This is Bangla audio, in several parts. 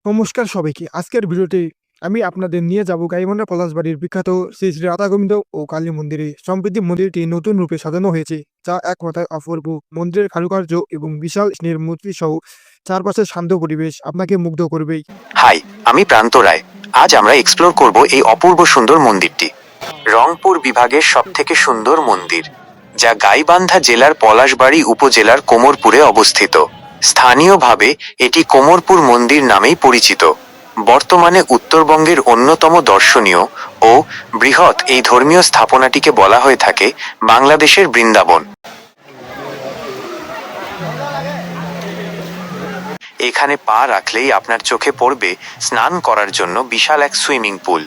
নমস্কার সবাইকে। আজকের ভিডিওতে আমি আপনাদের নিয়ে যাব গাইবান্ধা পলাশবাড়ির বিখ্যাত শ্রী শ্রী রাধাগোবিন্দ ও কালী মন্দিরে। সম্প্রতি মন্দিরটি নতুন রূপে সাজানো হয়েছে, যা এক কথায় অপূর্ব। মন্দিরের কারুকার্য এবং বিশাল স্নেহের মূর্তি সহ চারপাশের শান্ত পরিবেশ আপনাকে মুগ্ধ করবেই। হাই, আমি প্রান্ত রায়। আজ আমরা এক্সপ্লোর করব এই অপূর্ব সুন্দর মন্দিরটি। রংপুর বিভাগের সবথেকে সুন্দর মন্দির, যা গাইবান্ধা জেলার পলাশবাড়ি উপজেলার কোমরপুরে অবস্থিত। স্থানীয়ভাবে এটি কোমরপুর মন্দির নামেই পরিচিত। বর্তমানে উত্তরবঙ্গের অন্যতম দর্শনীয় ও বৃহৎ এই ধর্মীয় স্থাপনাটিকে বলা হয়ে থাকে বাংলাদেশের বৃন্দাবন। এখানে পা রাখলেই আপনার চোখে পড়বে স্নান করার জন্য বিশাল এক সুইমিং পুল।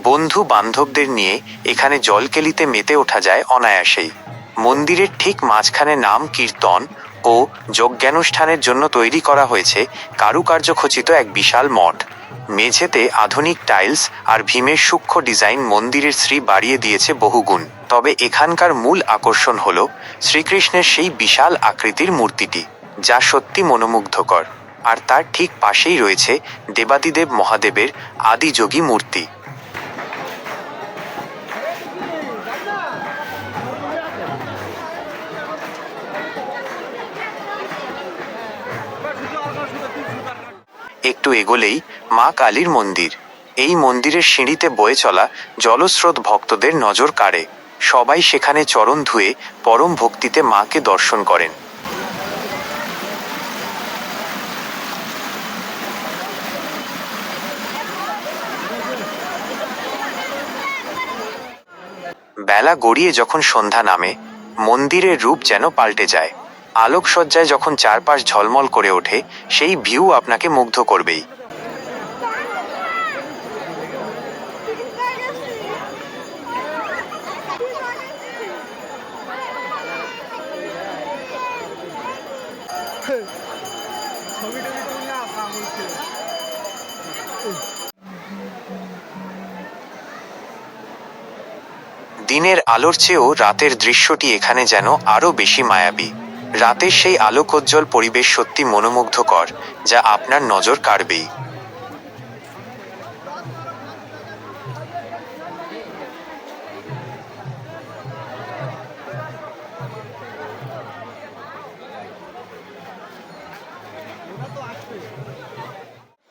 বন্ধু বান্ধবদের নিয়ে এখানে জলকেলিতে মেতে ওঠা যায় অনায়াসেই। মন্দিরের ঠিক মাঝখানে নাম কীর্তন ও যজ্ঞানুষ্ঠানের জন্য তৈরি করা হয়েছে কারুকার্য খচিত এক বিশাল মঠ। মেঝেতে আধুনিক টাইলস আর ভীমের সূক্ষ্ম ডিজাইন মন্দিরের শ্রী বাড়িয়ে দিয়েছে বহুগুণ। তবে এখানকার মূল আকর্ষণ হল শ্রীকৃষ্ণের সেই বিশাল আকৃতির মূর্তিটি, যা সত্যি মনোমুগ্ধকর। আর তার ঠিক পাশেই রয়েছে দেবাদিদেব মহাদেবের আদিযোগী মূর্তি। একটু এগোলেই মা কালীর মন্দির। এই মন্দিরের সিঁড়িতে বয়ে চলা জলস্রোত ভক্তদের নজর কাড়ে। সবাই সেখানে চরণ ধুয়ে পরম ভক্তিতে মাকে দর্শন করেন। বেলা গড়িয়ে যখন সন্ধ্যা নামে, মন্দিরের রূপ যেন পাল্টে যায়। আলোকসজ্জায় যখন চারপাশ ঝলমল করে ওঠে, সেই ভিউ আপনাকে মুগ্ধ করবেই। দিনের আলোর চেয়েও রাতের দৃশ্যটি এখানে যেন আরও বেশি মায়াবী। রাতের সেই আলোকোজ্জ্বল পরিবেশ সত্যি মনোমুগ্ধকর, যা আপনার নজর কাড়বেই।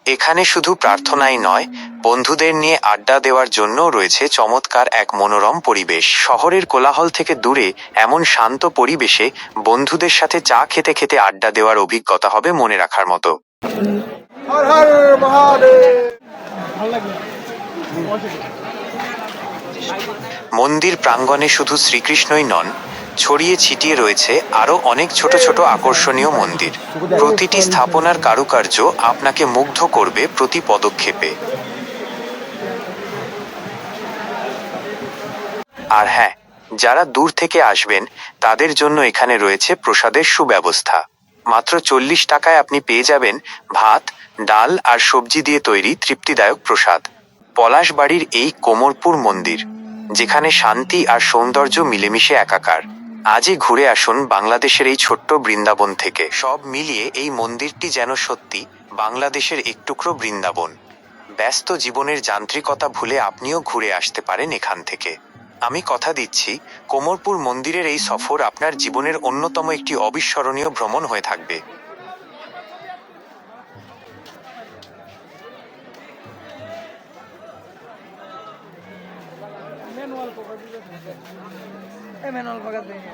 এখানে শুধু প্রার্থনাই নয়, বন্ধুদের নিয়ে আড্ডা দেওয়ার জন্যও রয়েছে চমৎকার এক মনোরম পরিবেশ। শহরের কোলাহল থেকে দূরে এমন শান্ত পরিবেশে বন্ধুদের সাথে চা খেতে খেতে আড্ডা দেওয়ার অভিজ্ঞতা হবে মনে রাখার মতো। হর হর মহাদেব। মন্দির প্রাঙ্গণে শুধু শ্রীকৃষ্ণই নন, ছড়িয়ে ছিটিয়ে রয়েছে আরও অনেক ছোট ছোট আকর্ষণীয় মন্দির। প্রতিটি স্থাপনার কারুকার্য আপনাকে মুগ্ধ করবে প্রতি পদক্ষেপে। আর হ্যাঁ, যারা দূর থেকে আসবেন তাদের জন্য এখানে রয়েছে প্রসাদের সুব্যবস্থা। মাত্র 40 টাকায় আপনি পেয়ে যাবেন ভাত, ডাল আর সবজি দিয়ে তৈরি তৃপ্তিদায়ক প্রসাদ। পলাশবাড়ির এই কোমরপুর মন্দির, যেখানে শান্তি আর সৌন্দর্য মিলেমিশে একাকার। আজই ঘুরে আসুন বাংলাদেশের এই ছোট্ট বৃন্দাবন থেকে। সব মিলিয়ে এই মন্দিরটি যেন সত্যি বাংলাদেশের এক টুকরো বৃন্দাবন। ব্যস্ত জীবনের যান্ত্রিকতা ভুলে আপনিও ঘুরে আসতে পারেন এখান থেকে। আমি কথা দিচ্ছি, কোমরপুর মন্দিরের এই সফর আপনার জীবনের অন্যতম একটি অবিস্মরণীয় ভ্রমণ হয়ে থাকবে। ম্যানুয়াল পকার দিতে